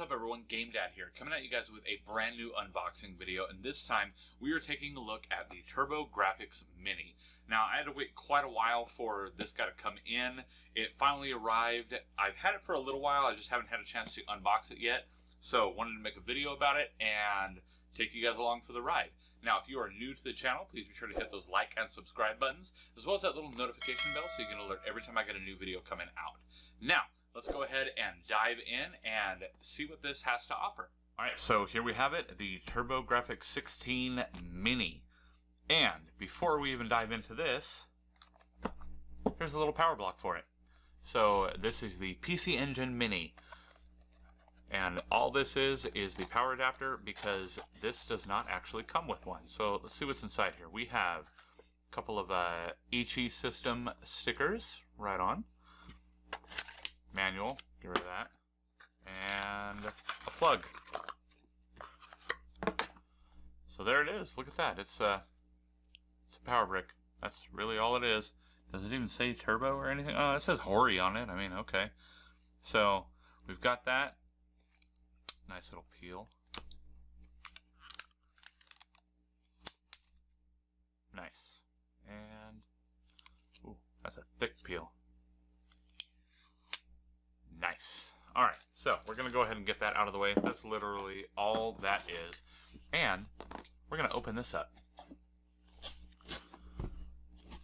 up everyone, GameDad here, coming at you guys with a brand new unboxing video, and this time we are taking a look at the Turbo Grafx Mini. Now, I had to wait quite a while for this guy to come in. It finally arrived. I've had it for a little while, I just haven't had a chance to unbox it yet, so wanted to make a video about it and take you guys along for the ride. Now, if you are new to the channel, please be sure to hit those like and subscribe buttons, as well as that little notification bell so you get an alert every time I get a new video coming out. Now, let's go ahead and dive in and see what this has to offer. Alright, so here we have it, the Turbo Grafx 16 Mini. And before we even dive into this, here's a little power block for it. So this is the PC Engine Mini. And all this is the power adapter, because this does not actually come with one. So let's see what's inside here. We have a couple of HE system stickers right on. Manual, get rid of that, and a plug. So there it is. Look at that. It's a power brick. That's really all it is. Does it even say turbo or anything? Oh, it says Hori on it. I mean, okay. So we've got that. Nice little peel. Nice. And ooh, that's a thick peel. Nice. Alright, so we're going to go ahead and get that out of the way. That's literally all that is. And we're going to open this up.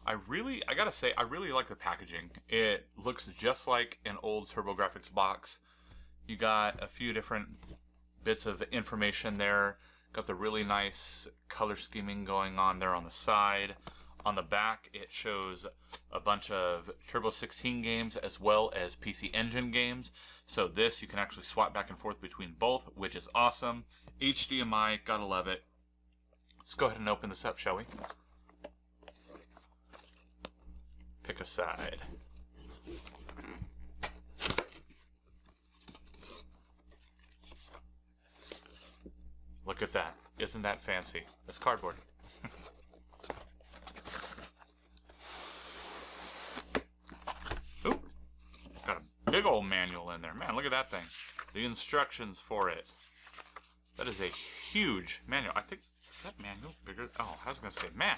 I gotta say, I really like the packaging. It looks just like an old Turbo Grafx box. You got a few different bits of information there. Got the really nice color scheming going on there on the side. On the back, it shows a bunch of Turbo 16 games as well as PC Engine games. So this, you can actually swap back and forth between both, which is awesome. HDMI, gotta love it. Let's go ahead and open this up, shall we? Pick a side. Look at that. Isn't that fancy? It's cardboard. Ooh, got a big old manual in there. Man, look at that thing. The instructions for it. That is a huge manual. I think, is that manual bigger? Oh, I was going to say, man,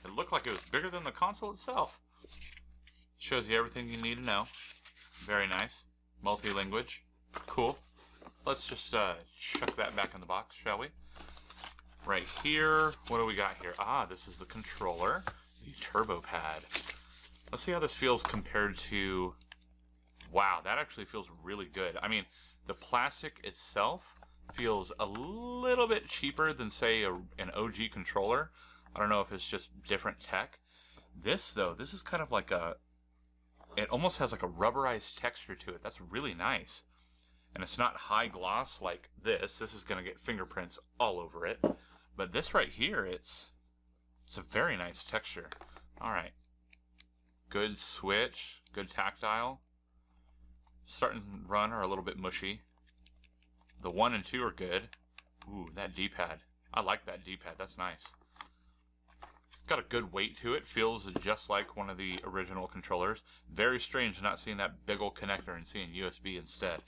it looked like it was bigger than the console itself. Shows you everything you need to know. Very nice. Multi-language. Cool. Let's just chuck that back in the box, shall we? Right here, what do we got here? Ah, this is the controller, the turbo pad. Let's see how this feels compared to... Wow, that actually feels really good. I mean, the plastic itself feels a little bit cheaper than, say, an OG controller. I don't know if it's just different tech. This, though, this is kind of like a... It almost has like a rubberized texture to it. That's really nice. And it's not high gloss like this. This is going to get fingerprints all over it. But this right here, it's a very nice texture. Alright. Good switch. Good tactile. Start and run are a little bit mushy. The 1 and 2 are good. Ooh, that D-pad. I like that D-pad. That's nice. Got a good weight to it. Feels just like one of the original controllers. Very strange not seeing that big old connector and seeing USB instead.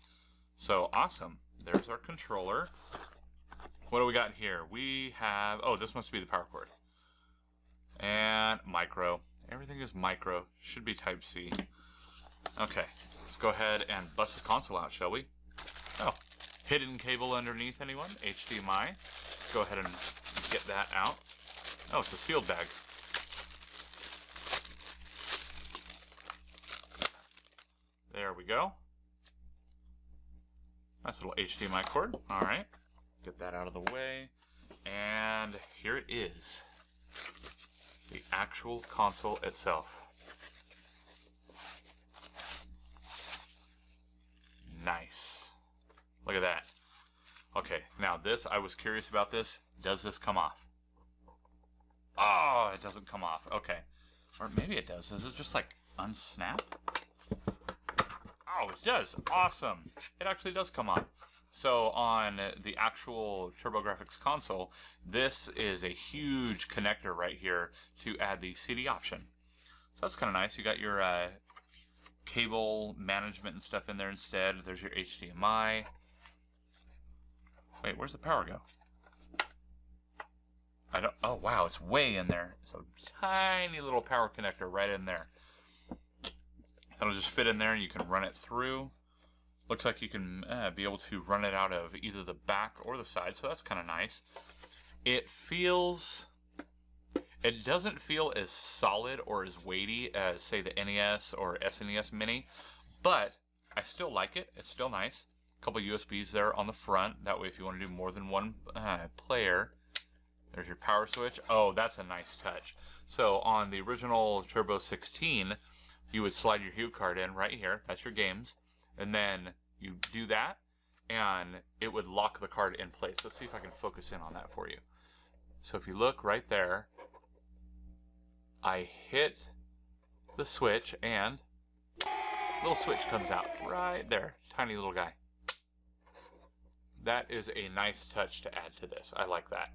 So, awesome. There's our controller. What do we got here? We have... Oh, this must be the power cord. And micro. Everything is micro. Should be Type-C. Okay. Let's go ahead and bust the console out, shall we? Oh. Hidden cable underneath, anyone? HDMI. Let's go ahead and get that out. Oh, it's a sealed bag. There we go. Nice little HDMI cord. Alright. Get that out of the way. And here it is. The actual console itself. Nice. Look at that. Okay, now this, I was curious about this. Does this come off? Oh, it doesn't come off. Okay. Or maybe it does. Does it just like unsnap? Oh, it does. Awesome. It actually does come on. So on the actual Turbo Grafx console, this is a huge connector right here to add the CD option. So that's kind of nice. You got your cable management and stuff in there instead. There's your HDMI. Wait, where's the power go? I don't, oh wow, it's way in there. So tiny little power connector right in there. That'll just fit in there and you can run it through. Looks like you can be able to run it out of either the back or the side, so that's kind of nice. It doesn't feel as solid or as weighty as, say, the NES or SNES Mini, but I still like it. It's still nice. A couple USBs there on the front. That way if you want to do more than one player, there's your power switch. Oh, that's a nice touch. So on the original Turbo 16, you would slide your HUD card in right here. That's your games. And then you do that, and it would lock the card in place. Let's see if I can focus in on that for you. So if you look right there, I hit the switch, and a little switch comes out right there. Tiny little guy. That is a nice touch to add to this. I like that.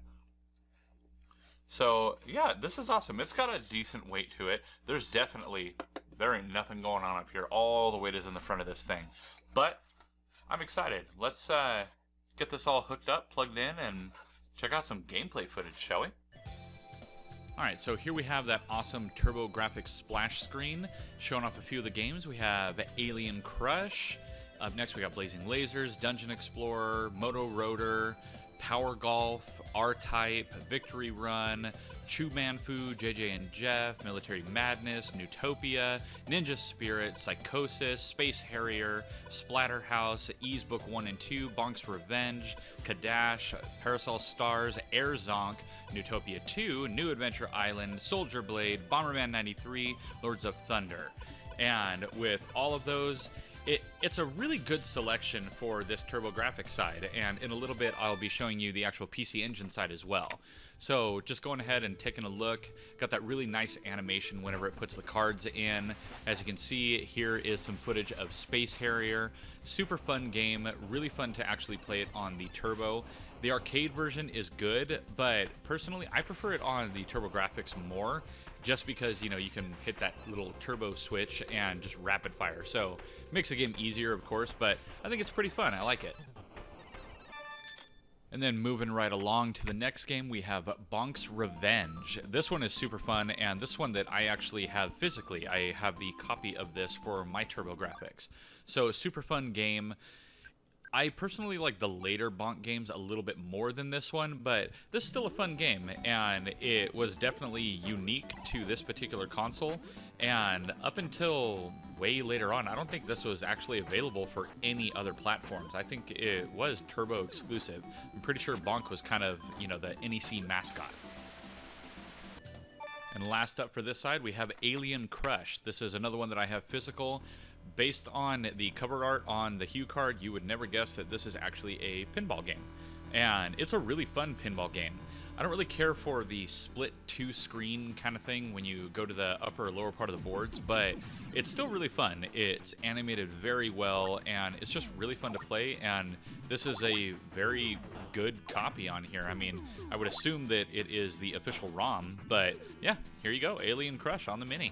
So, yeah, this is awesome. It's got a decent weight to it. There ain't nothing going on up here. All the weight is in the front of this thing. But I'm excited. Let's get this all hooked up, plugged in, and check out some gameplay footage, shall we? Alright, so here we have that awesome Turbo Grafx splash screen showing off a few of the games. We have Alien Crush. Up next we got Blazing Lasers, Dungeon Explorer, Moto Rotor, Power Golf, R-Type, Victory Run, Chew Man Fu, JJ and Jeff, Military Madness, Newtopia, Ninja Spirit, Psychosis, Space Harrier, Splatterhouse, Ease Book 1 and 2, Bonk's Revenge, Kadash, Parasol Stars, Air Zonk, Newtopia 2, New Adventure Island, Soldier Blade, Bomberman 93, Lords of Thunder. And with all of those, it's a really good selection for this Turbo Grafx side, and in a little bit I'll be showing you the actual PC Engine side as well. So just going ahead and taking a look, got that really nice animation whenever it puts the cards in. As you can see, here is some footage of Space Harrier. Super fun game, really fun to actually play it on the Turbo. The arcade version is good, but personally I prefer it on the Turbo Grafx more, just because, you know, you can hit that little turbo switch and just rapid fire. So makes the game easier, of course, but I think it's pretty fun. I like it. And then moving right along to the next game, we have Bonk's Revenge. This one is super fun, and this one that I actually have physically. I have the copy of this for my Turbo Grafx. So super fun game. I personally like the later Bonk games a little bit more than this one, but this is still a fun game, and it was definitely unique to this particular console, and up until way later on, I don't think this was actually available for any other platforms. I think it was Turbo exclusive. I'm pretty sure Bonk was kind of, you know, the NEC mascot. And last up for this side, we have Alien Crush. This is another one that I have physical. Based on the cover art on the HUD card, you would never guess that this is actually a pinball game. And it's a really fun pinball game. I don't really care for the split two screen kind of thing when you go to the upper or lower part of the boards, but it's still really fun. It's animated very well, and it's just really fun to play, and this is a very good copy on here. I mean, I would assume that it is the official ROM, but yeah, here you go, Alien Crush on the Mini.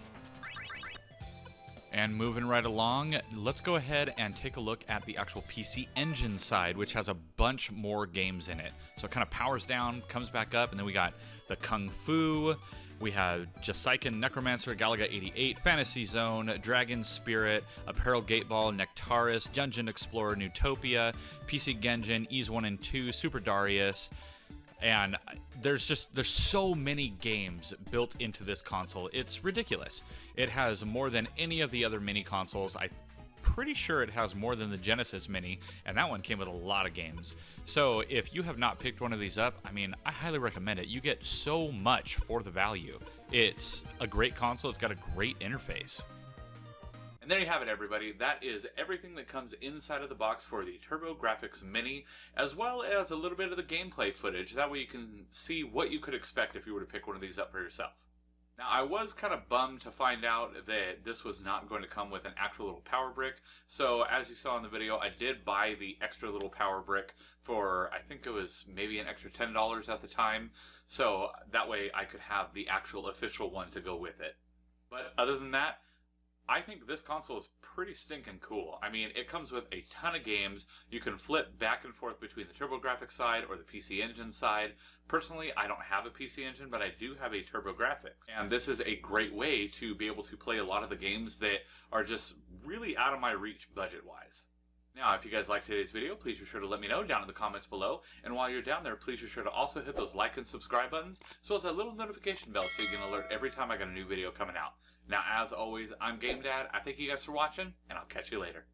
And moving right along, let's go ahead and take a look at the actual PC Engine side, which has a bunch more games in it. So it kind of powers down, comes back up, and then we got the Kung Fu, we have Jasaiken Necromancer, Galaga 88, Fantasy Zone, Dragon Spirit, Apparel Gateball, Nectaris, Dungeon Explorer, Newtopia, PC Genjin, Ease 1 and 2, Super Darius. And there's so many games built into this console. It's ridiculous. It has more than any of the other mini consoles. I'm pretty sure it has more than the Genesis Mini, and that one came with a lot of games. So if you have not picked one of these up, I mean, I highly recommend it. You get so much for the value. It's a great console. It's got a great interface. And there you have it, everybody. That is everything that comes inside of the box for the Turbo Grafx Mini, as well as a little bit of the gameplay footage. That way you can see what you could expect if you were to pick one of these up for yourself. Now, I was kind of bummed to find out that this was not going to come with an actual little power brick. So, as you saw in the video, I did buy the extra little power brick for, I think it was maybe an extra $10 at the time. So, that way I could have the actual official one to go with it. But other than that, I think this console is pretty stinking cool. I mean, it comes with a ton of games. You can flip back and forth between the Turbo Grafx side or the PC Engine side. Personally, I don't have a PC Engine, but I do have a Turbo Grafx. And this is a great way to be able to play a lot of the games that are just really out of my reach budget-wise. Now, if you guys liked today's video, please be sure to let me know down in the comments below. And while you're down there, please be sure to also hit those like and subscribe buttons, as well as that little notification bell so you can alert every time I got a new video coming out. Now, as always, I'm GameDad. I thank you guys for watching, and I'll catch you later.